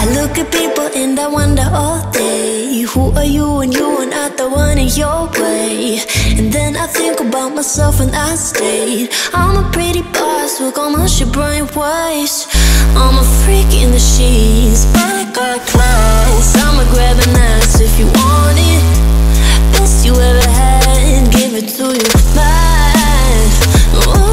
I look at people and I wonder all day, who are you when you are not the one in your way? And then I think about myself and I stayed. I'm a pretty boss with all my shit brain waves. I'm a freak in the sheets, but I got class. I'ma grab an ass if you want it. Best you ever had, give it to you, mine. Ooh.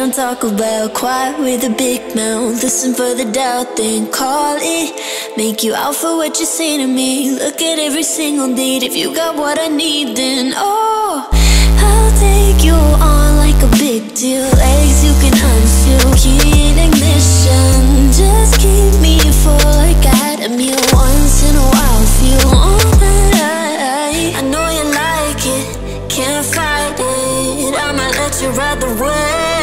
Talk about quiet with a big mouth. Listen for the doubt, then call it. Make you out for what you say to me. Look at every single date. If you got what I need, then oh, I'll take you on like a big deal. Legs you can unseal, key in ignition. Just keep me full like I had a meal once in a while. Feel alright. I know you like it, can't fight it. I'ma let you ride the wave.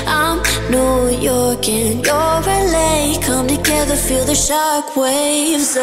I'm New York and you're LA. Come together, feel the shock waves.